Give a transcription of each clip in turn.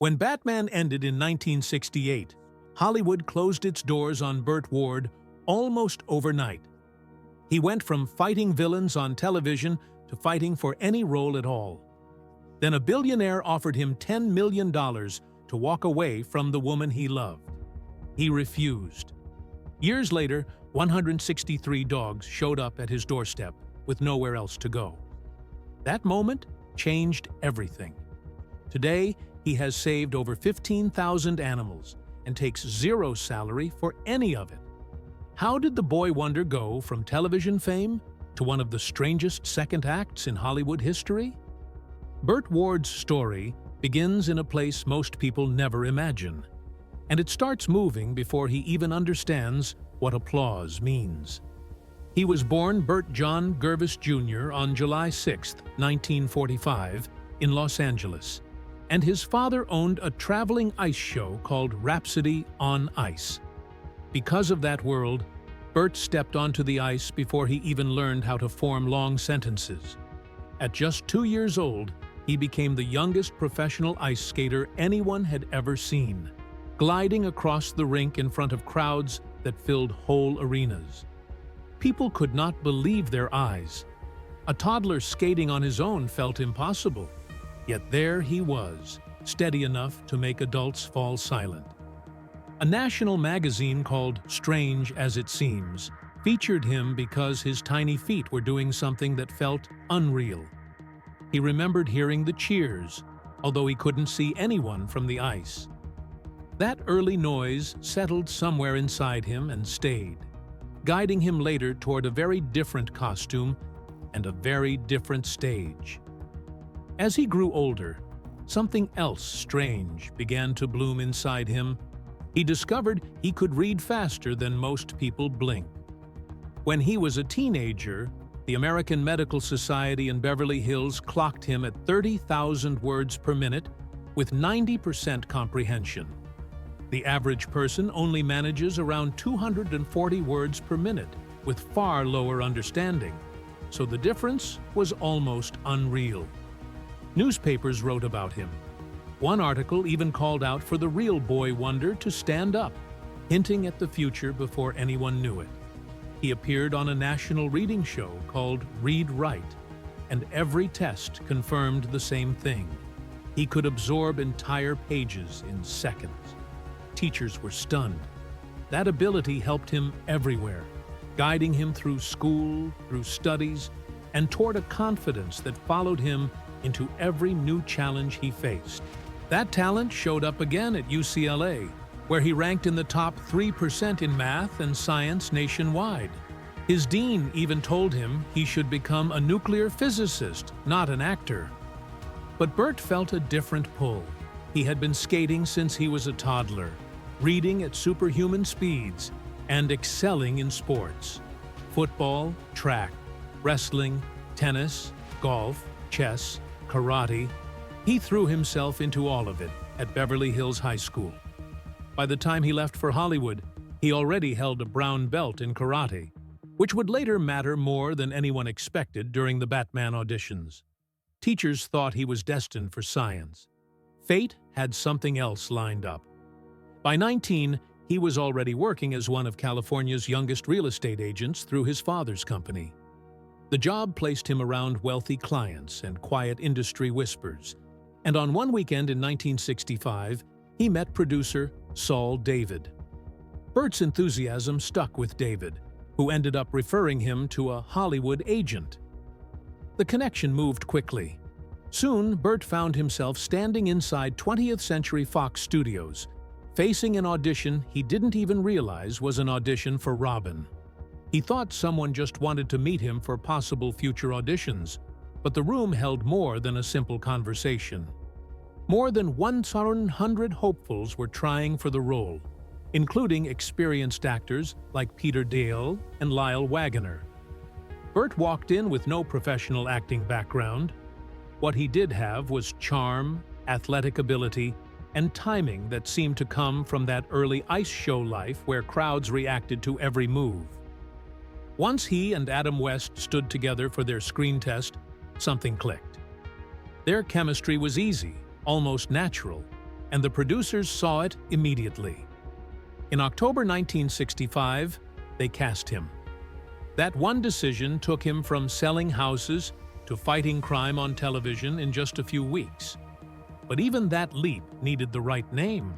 When Batman ended in 1968, Hollywood closed its doors on Burt Ward almost overnight. He went from fighting villains on television to fighting for any role at all. Then a billionaire offered him $10 million to walk away from the woman he loved. He refused. Years later, 163 dogs showed up at his doorstep with nowhere else to go. That moment changed everything. Today, he has saved over 15,000 animals and takes zero salary for any of it. How did the boy wonder go from television fame to one of the strangest second acts in Hollywood history? Burt Ward's story begins in a place most people never imagine, and it starts moving before he even understands what applause means. He was born Burt John Gervis Jr. on July 6, 1945, in Los Angeles, and his father owned a traveling ice show called Rhapsody on Ice. Because of that world, Burt stepped onto the ice before he even learned how to form long sentences. At just 2 years old, he became the youngest professional ice skater anyone had ever seen, gliding across the rink in front of crowds that filled whole arenas. People could not believe their eyes. A toddler skating on his own felt impossible. Yet there he was, steady enough to make adults fall silent. A national magazine called Strange as It Seems featured him because his tiny feet were doing something that felt unreal. He remembered hearing the cheers, although he couldn't see anyone from the ice. That early noise settled somewhere inside him and stayed, guiding him later toward a very different costume and a very different stage. As he grew older, something else strange began to bloom inside him. He discovered he could read faster than most people blink. When he was a teenager, the American Medical Society in Beverly Hills clocked him at 30,000 words per minute with 90% comprehension. The average person only manages around 240 words per minute with far lower understanding, so the difference was almost unreal. Newspapers wrote about him. One article even called out for the real boy wonder to stand up, hinting at the future before anyone knew it. He appeared on a national reading show called Read Write, and every test confirmed the same thing. He could absorb entire pages in seconds. Teachers were stunned. That ability helped him everywhere, guiding him through school, through studies, and toward a confidence that followed him into every new challenge he faced. That talent showed up again at UCLA, where he ranked in the top 3% in math and science nationwide. His dean even told him he should become a nuclear physicist, not an actor. But Burt felt a different pull. He had been skating since he was a toddler, reading at superhuman speeds, and excelling in sports. Football, track, wrestling, tennis, golf, chess, karate. He threw himself into all of it at Beverly Hills High School. By the time he left for Hollywood, he already held a brown belt in karate, which would later matter more than anyone expected during the Batman auditions. Teachers thought he was destined for science. Fate had something else lined up. By 19, he was already working as one of California's youngest real estate agents through his father's company. The job placed him around wealthy clients and quiet industry whispers, and on one weekend in 1965, he met producer Saul David. Burt's enthusiasm stuck with David, who ended up referring him to a Hollywood agent. The connection moved quickly. Soon, Burt found himself standing inside 20th Century Fox Studios, facing an audition he didn't even realize was an audition for Robin. He thought someone just wanted to meet him for possible future auditions, but the room held more than a simple conversation. More than 100 hopefuls were trying for the role, including experienced actors like Peter Dale and Lyle Waggoner. Burt walked in with no professional acting background. What he did have was charm, athletic ability, and timing that seemed to come from that early ice show life where crowds reacted to every move. Once he and Adam West stood together for their screen test, something clicked. Their chemistry was easy, almost natural, and the producers saw it immediately. In October 1965, they cast him. That one decision took him from selling houses to fighting crime on television in just a few weeks. But even that leap needed the right name.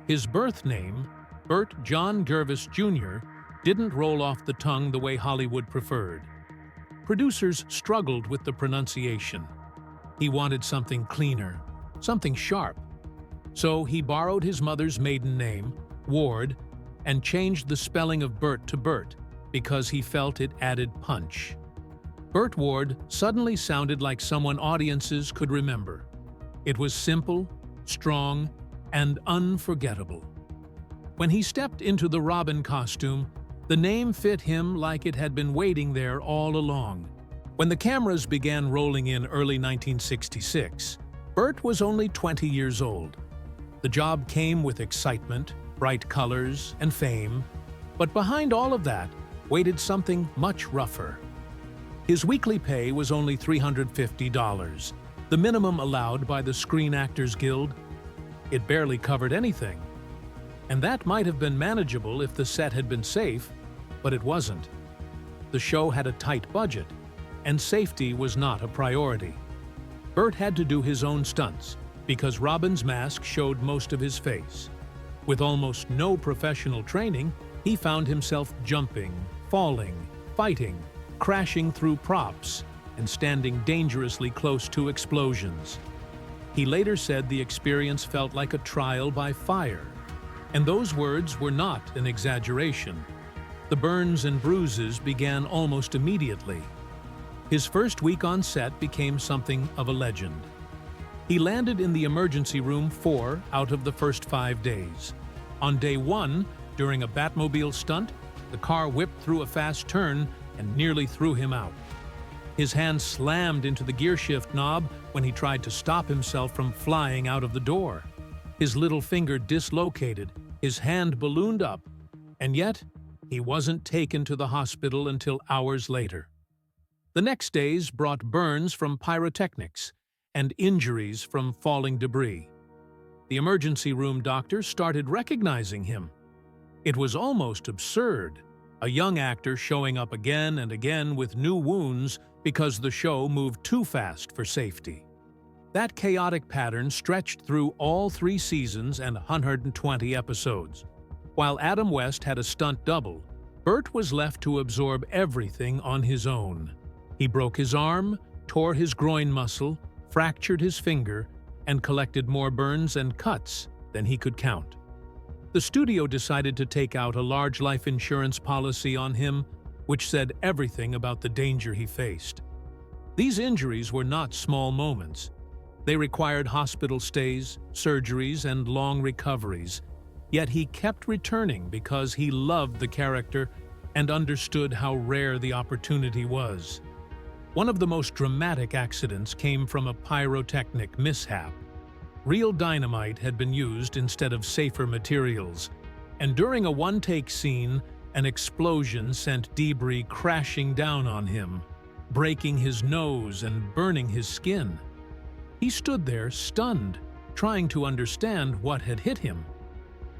His birth name, Burt John Gervis Jr., didn't roll off the tongue the way Hollywood preferred. Producers struggled with the pronunciation. He wanted something cleaner, something sharp. So he borrowed his mother's maiden name, Ward, and changed the spelling of Burt to Burt because he felt it added punch. Burt Ward suddenly sounded like someone audiences could remember. It was simple, strong, and unforgettable. When he stepped into the Robin costume, the name fit him like it had been waiting there all along. When the cameras began rolling in early 1966, Burt was only 20 years old. The job came with excitement, bright colors, and fame, but behind all of that waited something much rougher. His weekly pay was only $350, the minimum allowed by the Screen Actors Guild. It barely covered anything. And that might have been manageable if the set had been safe, but it wasn't. The show had a tight budget, and safety was not a priority. Burt had to do his own stunts because Robin's mask showed most of his face. With almost no professional training, he found himself jumping, falling, fighting, crashing through props, and standing dangerously close to explosions. He later said the experience felt like a trial by fire. And those words were not an exaggeration. The burns and bruises began almost immediately. His first week on set became something of a legend. He landed in the emergency room 4 out of the first 5 days. On day 1, during a Batmobile stunt, the car whipped through a fast turn and nearly threw him out. His hand slammed into the gearshift knob when he tried to stop himself from flying out of the door. His little finger dislocated, his hand ballooned up, and yet he wasn't taken to the hospital until hours later. The next days brought burns from pyrotechnics and injuries from falling debris. The emergency room doctor started recognizing him. It was almost absurd, a young actor showing up again and again with new wounds because the show moved too fast for safety. That chaotic pattern stretched through all 3 seasons and 120 episodes. While Adam West had a stunt double, Burt was left to absorb everything on his own. He broke his arm, tore his groin muscle, fractured his finger, and collected more burns and cuts than he could count. The studio decided to take out a large life insurance policy on him, which said everything about the danger he faced. These injuries were not small moments. They required hospital stays, surgeries, and long recoveries, yet he kept returning because he loved the character and understood how rare the opportunity was. One of the most dramatic accidents came from a pyrotechnic mishap. Real dynamite had been used instead of safer materials, and during a one-take scene, an explosion sent debris crashing down on him, breaking his nose and burning his skin. He stood there stunned, trying to understand what had hit him.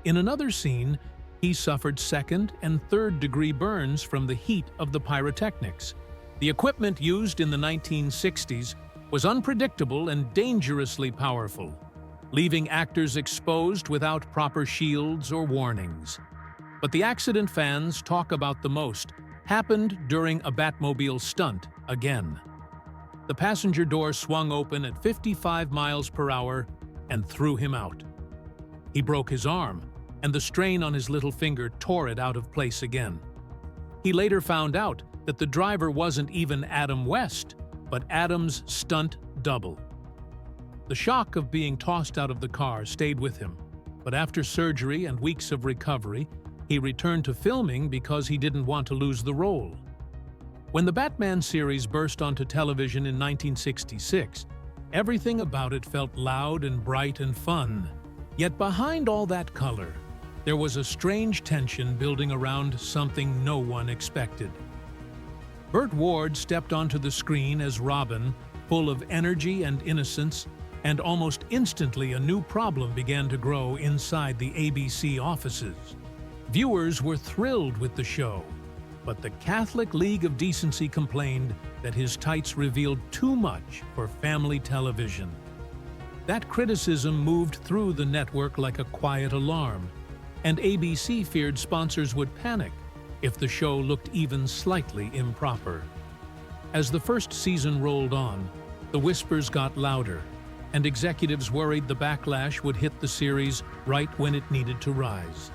In another scene, he suffered 2nd and 3rd degree burns from the heat of the pyrotechnics. The equipment used in the 1960s was unpredictable and dangerously powerful, leaving actors exposed without proper shields or warnings. But the accident fans talk about the most happened during a Batmobile stunt again. The passenger door swung open at 55 miles per hour and threw him out. He broke his arm, and the strain on his little finger tore it out of place again. He later found out that the driver wasn't even Adam West, but Adam's stunt double. The shock of being tossed out of the car stayed with him, but after surgery and weeks of recovery, he returned to filming because he didn't want to lose the role. When the Batman series burst onto television in 1966, everything about it felt loud and bright and fun. Yet behind all that color, there was a strange tension building around something no one expected. Burt Ward stepped onto the screen as Robin, full of energy and innocence, and almost instantly a new problem began to grow inside the ABC offices. Viewers were thrilled with the show, but the Catholic League of Decency complained that his tights revealed too much for family television. That criticism moved through the network like a quiet alarm, and ABC feared sponsors would panic if the show looked even slightly improper. As the first season rolled on, the whispers got louder, and executives worried the backlash would hit the series right when it needed to rise.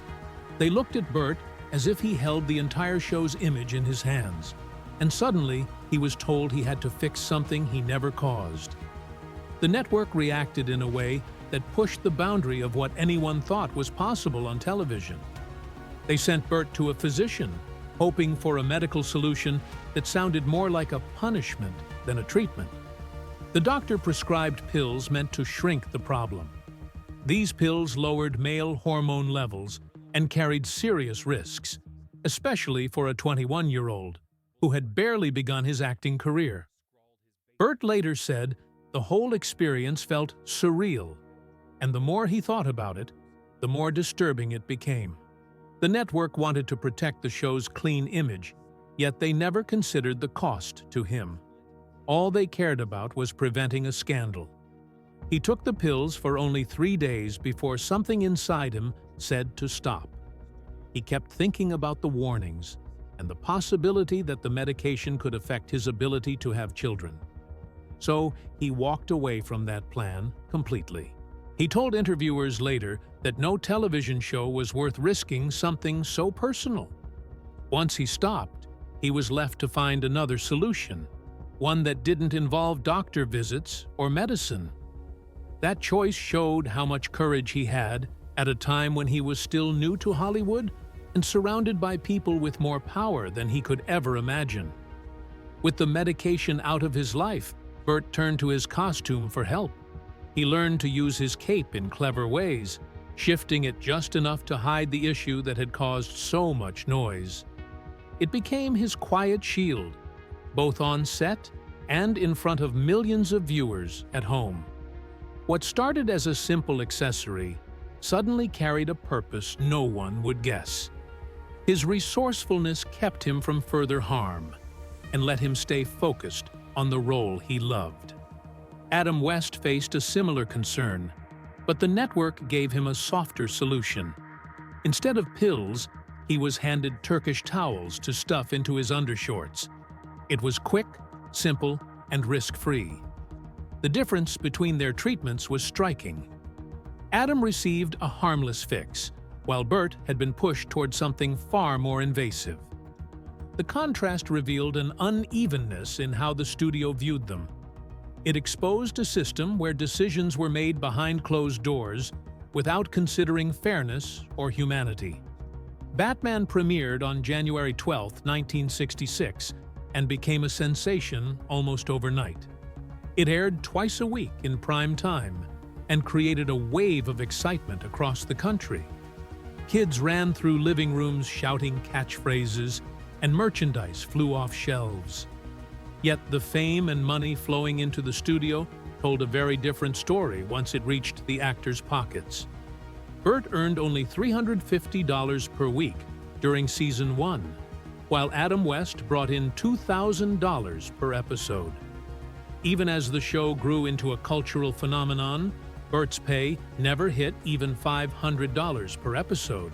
They looked at Burt as if he held the entire show's image in his hands, and suddenly he was told he had to fix something he never caused. The network reacted in a way that pushed the boundary of what anyone thought was possible on television. They sent Burt to a physician, hoping for a medical solution that sounded more like a punishment than a treatment. The doctor prescribed pills meant to shrink the problem. These pills lowered male hormone levels and carried serious risks, especially for a 21-year-old who had barely begun his acting career. Burt later said the whole experience felt surreal, and the more he thought about it, the more disturbing it became. The network wanted to protect the show's clean image, yet they never considered the cost to him. All they cared about was preventing a scandal. He took the pills for only 3 days before something inside him said to stop. He kept thinking about the warnings and the possibility that the medication could affect his ability to have children. So he walked away from that plan completely. He told interviewers later that no television show was worth risking something so personal. Once he stopped, he was left to find another solution, one that didn't involve doctor visits or medicine. That choice showed how much courage he had at a time when he was still new to Hollywood and surrounded by people with more power than he could ever imagine. With the medication out of his life, Burt turned to his costume for help. He learned to use his cape in clever ways, shifting it just enough to hide the issue that had caused so much noise. It became his quiet shield, both on set and in front of millions of viewers at home. What started as a simple accessory suddenly carried a purpose no one would guess. His resourcefulness kept him from further harm and let him stay focused on the role he loved. Adam West faced a similar concern, but the network gave him a softer solution. Instead of pills, he was handed Turkish towels to stuff into his undershorts. It was quick, simple, and risk-free. The difference between their treatments was striking. Adam received a harmless fix, while Burt had been pushed toward something far more invasive. The contrast revealed an unevenness in how the studio viewed them. It exposed a system where decisions were made behind closed doors without considering fairness or humanity. Batman premiered on January 12, 1966, and became a sensation almost overnight. It aired twice a week in prime time and created a wave of excitement across the country. Kids ran through living rooms shouting catchphrases, and merchandise flew off shelves. Yet the fame and money flowing into the studio told a very different story once it reached the actors' pockets. Burt earned only $350 per week during season 1, while Adam West brought in $2,000 per episode. Even as the show grew into a cultural phenomenon, Burt's pay never hit even $500 per episode.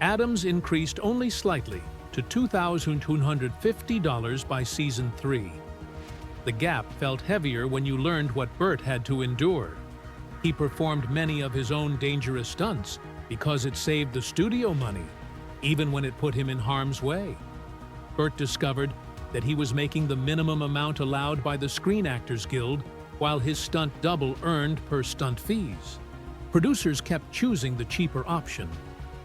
Adam's increased only slightly to $2,250 by season 3. The gap felt heavier when you learned what Burt had to endure. He performed many of his own dangerous stunts because it saved the studio money, even when it put him in harm's way. Burt discovered that he was making the minimum amount allowed by the Screen Actors Guild, while his stunt double earned per stunt fees. Producers kept choosing the cheaper option,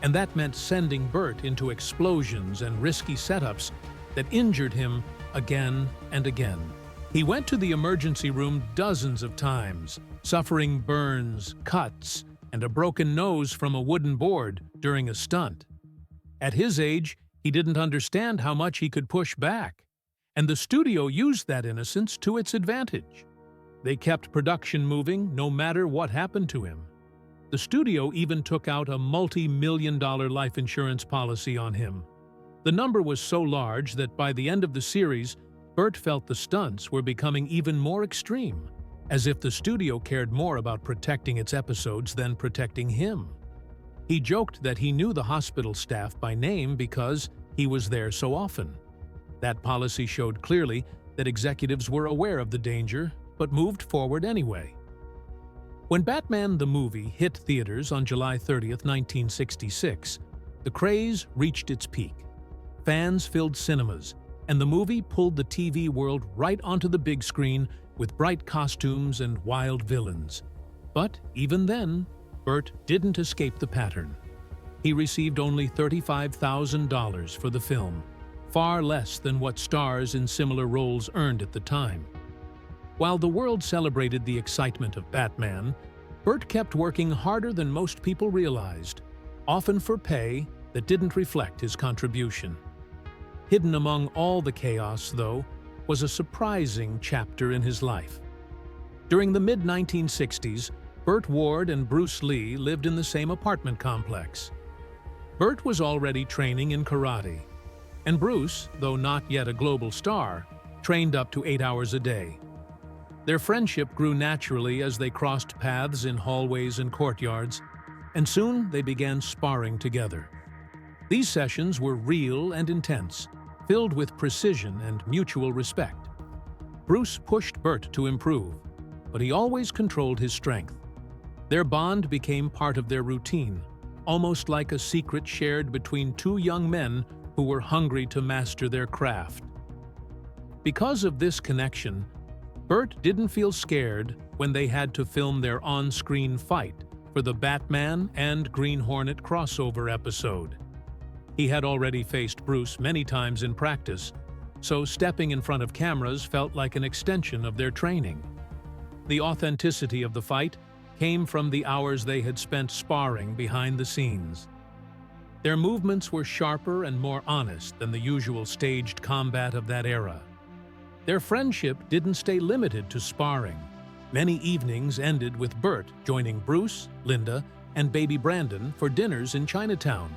and that meant sending Burt into explosions and risky setups that injured him again and again. He went to the emergency room dozens of times, suffering burns, cuts, and a broken nose from a wooden board during a stunt. At his age, he didn't understand how much he could push back, and the studio used that innocence to its advantage. They kept production moving no matter what happened to him. The studio even took out a multi-million-dollar life insurance policy on him. The number was so large that by the end of the series, Burt felt the stunts were becoming even more extreme, as if the studio cared more about protecting its episodes than protecting him. He joked that he knew the hospital staff by name because he was there so often. That policy showed clearly that executives were aware of the danger, but moved forward anyway. When Batman the movie hit theaters on July 30th, 1966, the craze reached its peak. Fans filled cinemas, and the movie pulled the TV world right onto the big screen with bright costumes and wild villains. But even then, Burt didn't escape the pattern. He received only $35,000 for the film, far less than what stars in similar roles earned at the time. While the world celebrated the excitement of Batman, Burt kept working harder than most people realized, often for pay that didn't reflect his contribution. Hidden among all the chaos, though, was a surprising chapter in his life. During the mid-1960s, Burt Ward and Bruce Lee lived in the same apartment complex. Burt was already training in karate, and Bruce, though not yet a global star, trained up to 8 hours a day. Their friendship grew naturally as they crossed paths in hallways and courtyards, and soon they began sparring together. These sessions were real and intense, filled with precision and mutual respect. Bruce pushed Burt to improve, but he always controlled his strength. Their bond became part of their routine, almost like a secret shared between two young men who were hungry to master their craft. Because of this connection, Burt didn't feel scared when they had to film their on-screen fight for the Batman and Green Hornet crossover episode. He had already faced Bruce many times in practice, so stepping in front of cameras felt like an extension of their training. The authenticity of the fight came from the hours they had spent sparring behind the scenes. Their movements were sharper and more honest than the usual staged combat of that era. Their friendship didn't stay limited to sparring. Many evenings ended with Burt joining Bruce, Linda, and baby Brandon for dinners in Chinatown.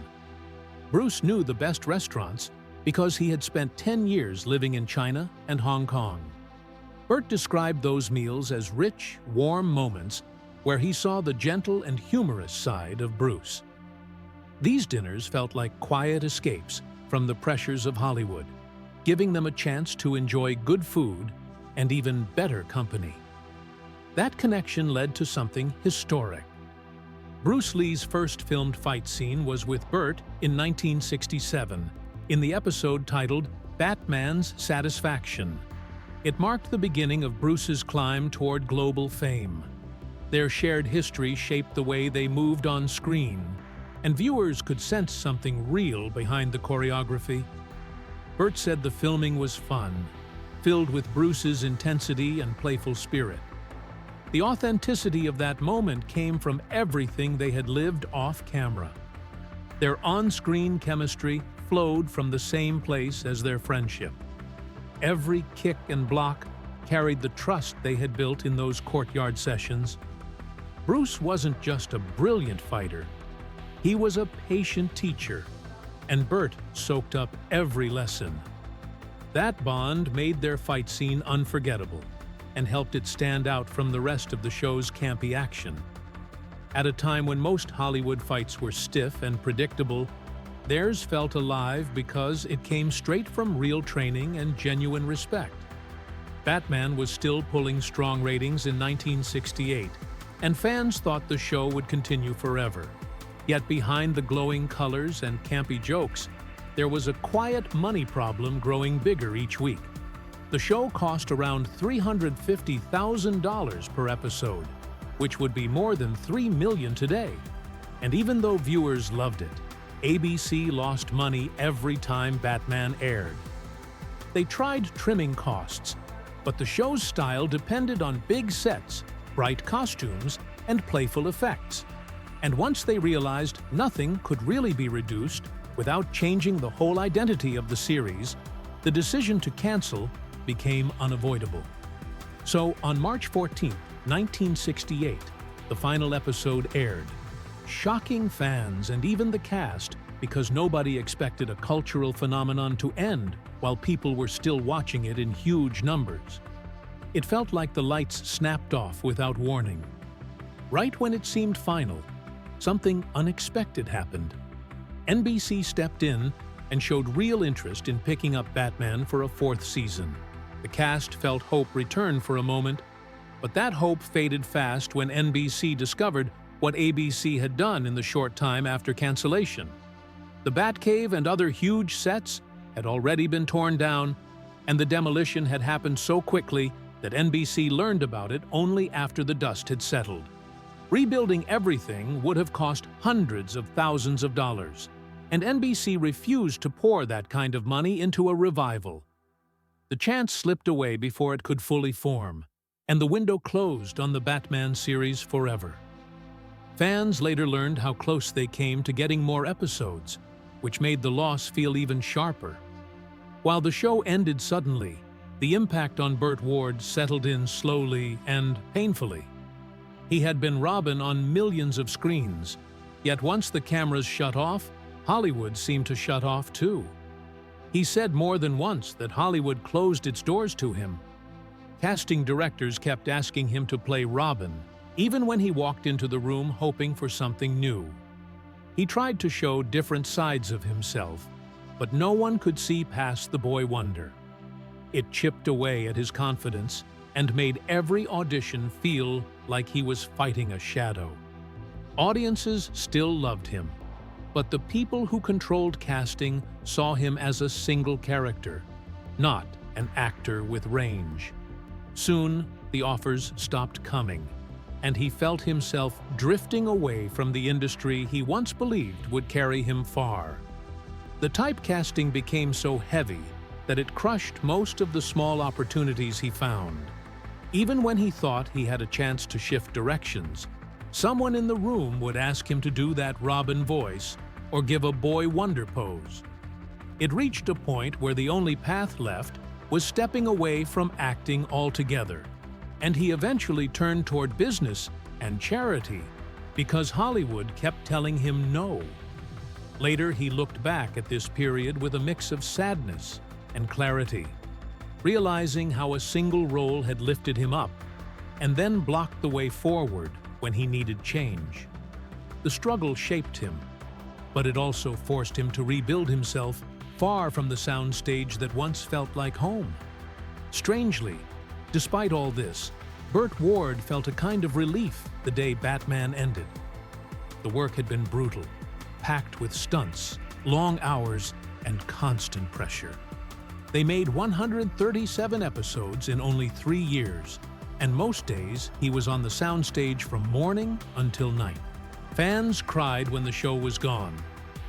Bruce knew the best restaurants because he had spent 10 years living in China and Hong Kong. Burt described those meals as rich, warm moments where he saw the gentle and humorous side of Bruce. These dinners felt like quiet escapes from the pressures of Hollywood, giving them a chance to enjoy good food and even better company. That connection led to something historic. Bruce Lee's first filmed fight scene was with Burt in 1967, in the episode titled Batman's Satisfaction. It marked the beginning of Bruce's climb toward global fame. Their shared history shaped the way they moved on screen, and viewers could sense something real behind the choreography. Burt said the filming was fun, filled with Bruce's intensity and playful spirit. The authenticity of that moment came from everything they had lived off-camera. Their on-screen chemistry flowed from the same place as their friendship. Every kick and block carried the trust they had built in those courtyard sessions. Bruce wasn't just a brilliant fighter. He was a patient teacher, and Burt soaked up every lesson. That bond made their fight scene unforgettable and helped it stand out from the rest of the show's campy action. At a time when most Hollywood fights were stiff and predictable, theirs felt alive because it came straight from real training and genuine respect. Batman was still pulling strong ratings in 1968, and fans thought the show would continue forever. Yet behind the glowing colors and campy jokes, there was a quiet money problem growing bigger each week. The show cost around $350,000 per episode, which would be more than $3 million today. And even though viewers loved it, ABC lost money every time Batman aired. They tried trimming costs, but the show's style depended on big sets, bright costumes, and playful effects. And once they realized nothing could really be reduced without changing the whole identity of the series, the decision to cancel became unavoidable. So, on March 14, 1968, the final episode aired, shocking fans and even the cast because nobody expected a cultural phenomenon to end while people were still watching it in huge numbers. It felt like the lights snapped off without warning. Right when it seemed final, something unexpected happened. NBC stepped in and showed real interest in picking up Batman for a fourth season. The cast felt hope return for a moment, but that hope faded fast when NBC discovered what ABC had done in the short time after cancellation. The Batcave and other huge sets had already been torn down, and the demolition had happened so quickly that NBC learned about it only after the dust had settled. Rebuilding everything would have cost hundreds of thousands of dollars, and NBC refused to pour that kind of money into a revival. The chance slipped away before it could fully form, and the window closed on the Batman series forever. Fans later learned how close they came to getting more episodes, which made the loss feel even sharper. While the show ended suddenly, the impact on Burt Ward settled in slowly and painfully. He had been Robin on millions of screens, yet once the cameras shut off, Hollywood seemed to shut off too. He said more than once that Hollywood closed its doors to him. Casting directors kept asking him to play Robin, even when he walked into the room hoping for something new. He tried to show different sides of himself, but no one could see past the boy wonder. It chipped away at his confidence and made every audition feel like he was fighting a shadow. Audiences still loved him, but the people who controlled casting saw him as a single character, not an actor with range. Soon, the offers stopped coming, and he felt himself drifting away from the industry he once believed would carry him far. The typecasting became so heavy that it crushed most of the small opportunities he found. Even when he thought he had a chance to shift directions, someone in the room would ask him to do that Robin voice or give a boy wonder pose. It reached a point where the only path left was stepping away from acting altogether, and he eventually turned toward business and charity because Hollywood kept telling him no. Later, he looked back at this period with a mix of sadness and clarity, realizing how a single role had lifted him up and then blocked the way forward when he needed change. The struggle shaped him, but it also forced him to rebuild himself far from the soundstage that once felt like home. Strangely, despite all this, Burt Ward felt a kind of relief the day Batman ended. The work had been brutal, packed with stunts, long hours, and constant pressure. They made 137 episodes in only 3 years, and most days he was on the soundstage from morning until night. Fans cried when the show was gone,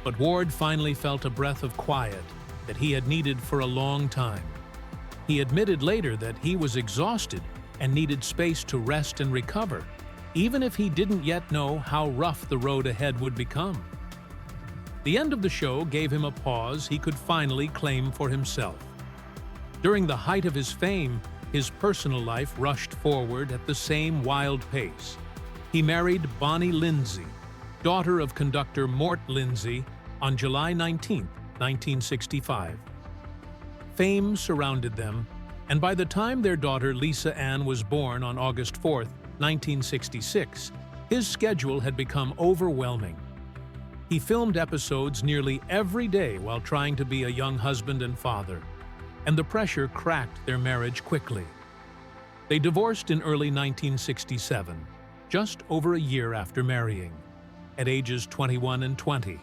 but Ward finally felt a breath of quiet that he had needed for a long time. He admitted later that he was exhausted and needed space to rest and recover, even if he didn't yet know how rough the road ahead would become. The end of the show gave him a pause he could finally claim for himself. During the height of his fame, his personal life rushed forward at the same wild pace. He married Bonnie Lindsay, daughter of conductor Mort Lindsay, on July 19, 1965. Fame surrounded them, and by the time their daughter Lisa Ann was born on August 4, 1966, his schedule had become overwhelming. He filmed episodes nearly every day while trying to be a young husband and father, and the pressure cracked their marriage quickly. They divorced in early 1967, just over a year after marrying, at ages 21 and 20.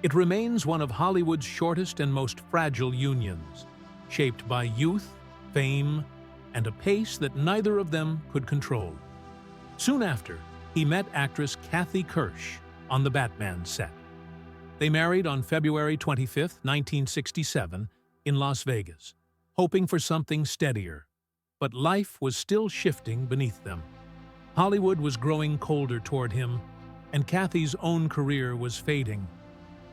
It remains one of Hollywood's shortest and most fragile unions, shaped by youth, fame, and a pace that neither of them could control. Soon after, he met actress Kathy Kirsch on the Batman set. They married on February 25, 1967, in Las Vegas, hoping for something steadier. But life was still shifting beneath them. Hollywood was growing colder toward him, and Kathy's own career was fading.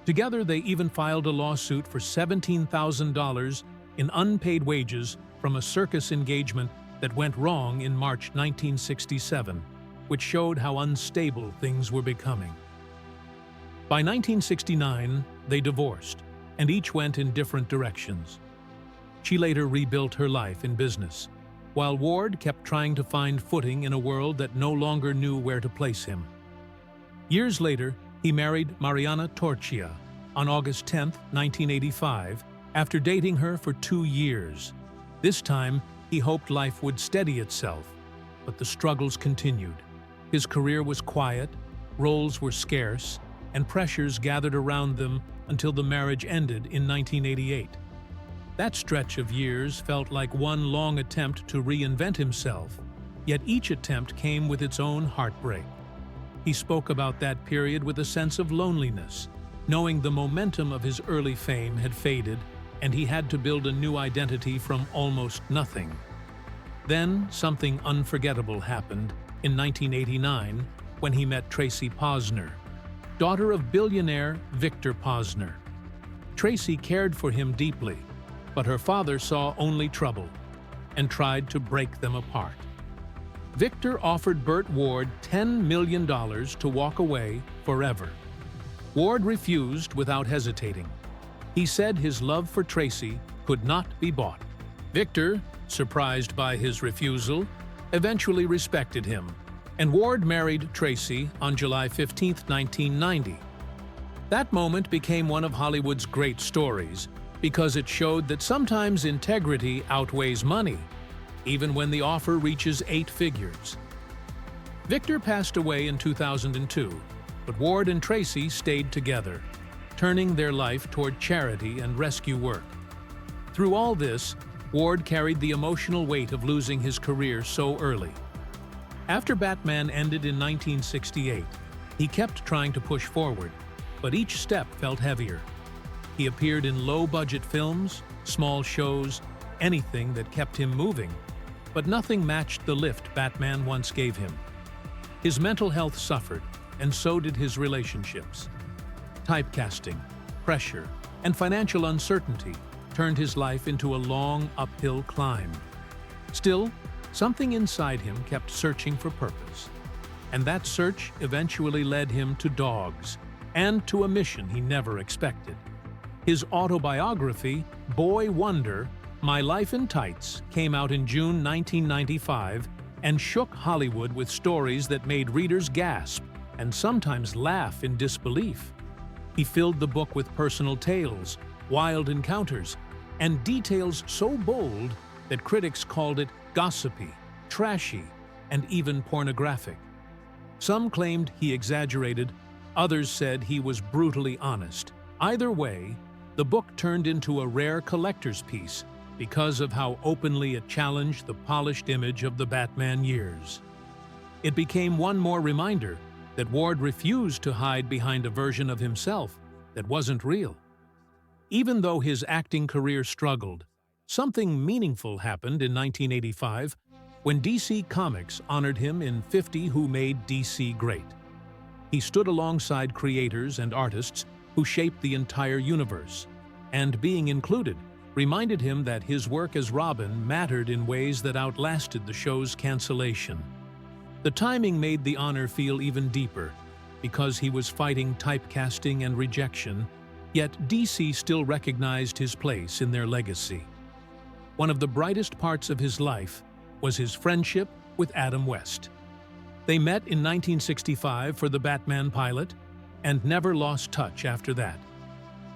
Together, they even filed a lawsuit for $17,000 in unpaid wages from a circus engagement that went wrong in March 1967, which showed how unstable things were becoming. By 1969, they divorced, and each went in different directions. She later rebuilt her life in business, while Ward kept trying to find footing in a world that no longer knew where to place him. Years later, he married Mariana Torchia on August 10, 1985, after dating her for 2 years. This time, he hoped life would steady itself, but the struggles continued. His career was quiet, roles were scarce, and pressures gathered around them until the marriage ended in 1988. That stretch of years felt like one long attempt to reinvent himself, yet each attempt came with its own heartbreak. He spoke about that period with a sense of loneliness, knowing the momentum of his early fame had faded and he had to build a new identity from almost nothing. Then something unforgettable happened in 1989 when he met Tracy Posner, daughter of billionaire Victor Posner. Tracy cared for him deeply, but her father saw only trouble and tried to break them apart. Victor offered Burt Ward $10 million to walk away forever. Ward refused without hesitating. He said his love for Tracy could not be bought. Victor, surprised by his refusal, eventually respected him, and Ward married Tracy on July 15, 1990. That moment became one of Hollywood's great stories because it showed that sometimes integrity outweighs money, even when the offer reaches 8 figures. Victor passed away in 2002, but Ward and Tracy stayed together, turning their life toward charity and rescue work. Through all this, Ward carried the emotional weight of losing his career so early. After Batman ended in 1968, he kept trying to push forward, but each step felt heavier. He appeared in low-budget films, small shows, anything that kept him moving, but nothing matched the lift Batman once gave him. His mental health suffered, and so did his relationships. Typecasting, pressure, and financial uncertainty turned his life into a long uphill climb. Still, something inside him kept searching for purpose, and that search eventually led him to dogs and to a mission he never expected. His autobiography, Boy Wonder, My Life in Tights, came out in June 1995 and shook Hollywood with stories that made readers gasp and sometimes laugh in disbelief. He filled the book with personal tales, wild encounters, and details so bold that critics called it gossipy, trashy, and even pornographic. Some claimed he exaggerated, others said he was brutally honest. Either way, the book turned into a rare collector's piece because of how openly it challenged the polished image of the Batman years. It became one more reminder that Ward refused to hide behind a version of himself that wasn't real. Even though his acting career struggled, something meaningful happened in 1985 when DC Comics honored him in 50 Who Made DC Great. He stood alongside creators and artists who shaped the entire universe, and being included reminded him that his work as Robin mattered in ways that outlasted the show's cancellation. The timing made the honor feel even deeper, because he was fighting typecasting and rejection, yet DC still recognized his place in their legacy. One of the brightest parts of his life was his friendship with Adam West. They met in 1965 for the Batman pilot, and never lost touch after that.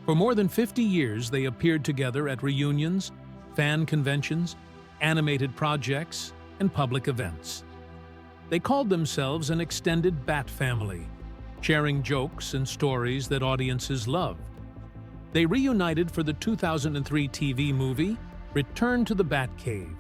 For more than 50 years, they appeared together at reunions, fan conventions, animated projects, and public events. They called themselves an extended Bat family, sharing jokes and stories that audiences loved. They reunited for the 2003 TV movie Return to the Batcave,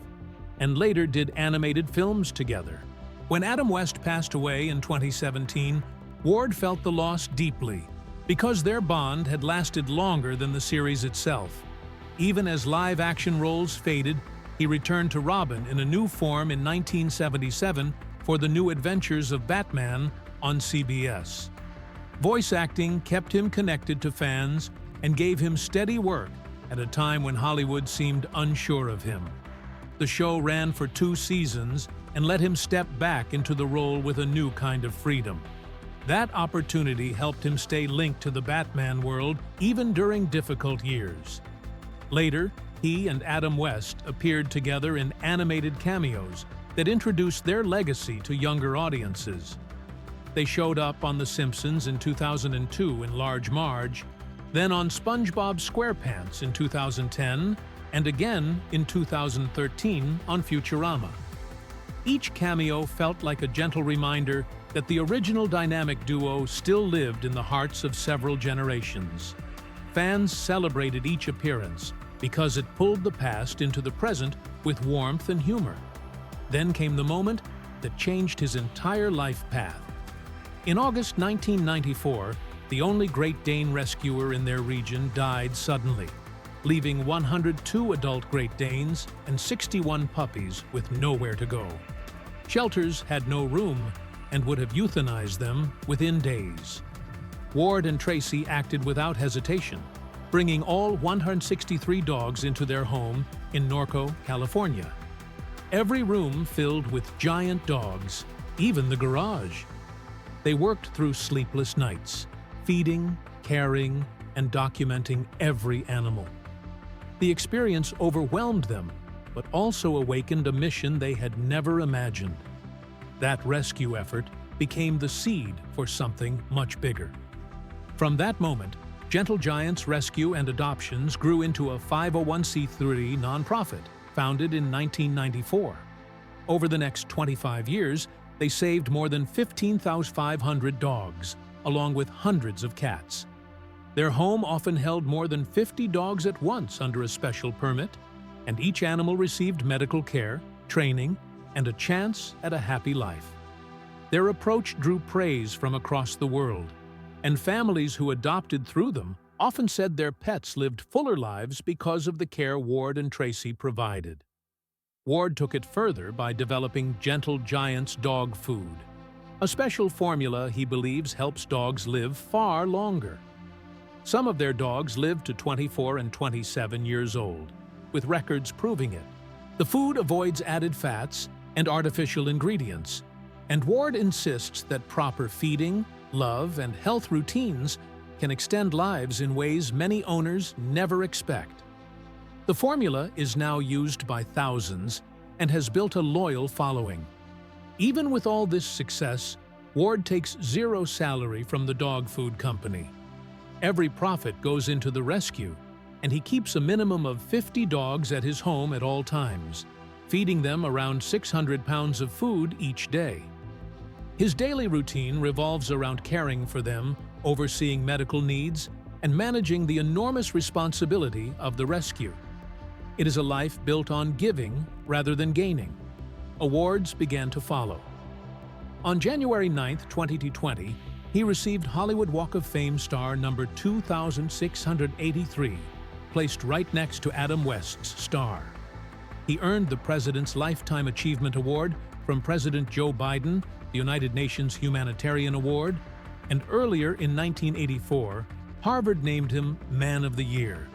and later did animated films together. When Adam West passed away in 2017, Ward felt the loss deeply, because their bond had lasted longer than the series itself. Even as live-action roles faded, he returned to Robin in a new form in 1977 for The New Adventures of Batman on CBS. Voice acting kept him connected to fans and gave him steady work at a time when Hollywood seemed unsure of him. The show ran for 2 seasons and let him step back into the role with a new kind of freedom. That opportunity helped him stay linked to the Batman world even during difficult years. Later, he and Adam West appeared together in animated cameos that introduced their legacy to younger audiences. They showed up on The Simpsons in 2002 in Large Marge, then on SpongeBob SquarePants in 2010, and again in 2013 on Futurama. Each cameo felt like a gentle reminder that the original dynamic duo still lived in the hearts of several generations. Fans celebrated each appearance because it pulled the past into the present with warmth and humor. Then came the moment that changed his entire life path. In August 1994, the only Great Dane rescuer in their region died suddenly, leaving 102 adult Great Danes and 61 puppies with nowhere to go. Shelters had no room and would have euthanized them within days. Ward and Tracy acted without hesitation, bringing all 163 dogs into their home in Norco, California. Every room filled with giant dogs, even the garage. They worked through sleepless nights, feeding, caring, and documenting every animal. The experience overwhelmed them, but also awakened a mission they had never imagined. That rescue effort became the seed for something much bigger. From that moment, Gentle Giants Rescue and Adoptions grew into a 501c3 nonprofit founded in 1994. Over the next 25 years, they saved more than 15,500 dogs, along with hundreds of cats. Their home often held more than 50 dogs at once under a special permit, and each animal received medical care, training, and a chance at a happy life. Their approach drew praise from across the world, and families who adopted through them often said their pets lived fuller lives because of the care Ward and Tracy provided. Ward took it further by developing Gentle Giants dog food, a special formula he believes helps dogs live far longer. Some of their dogs lived to 24 and 27 years old, with records proving it. The food avoids added fats and artificial ingredients, and Ward insists that proper feeding, love, and health routines can extend lives in ways many owners never expect. The formula is now used by thousands and has built a loyal following. Even with all this success, Ward takes zero salary from the dog food company. Every profit goes into the rescue, and he keeps a minimum of 50 dogs at his home at all times, feeding them around 600 pounds of food each day. His daily routine revolves around caring for them, overseeing medical needs, and managing the enormous responsibility of the rescue. It is a life built on giving rather than gaining. Awards began to follow. On January 9, 2020, he received Hollywood Walk of Fame star number 2,683, placed right next to Adam West's star. He earned the President's Lifetime Achievement Award from President Joe Biden, the United Nations Humanitarian Award, and earlier in 1984, Harvard named him Man of the Year.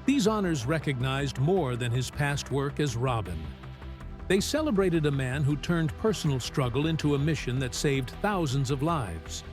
These honors recognized more than his past work as Robin. They celebrated a man who turned personal struggle into a mission that saved thousands of lives.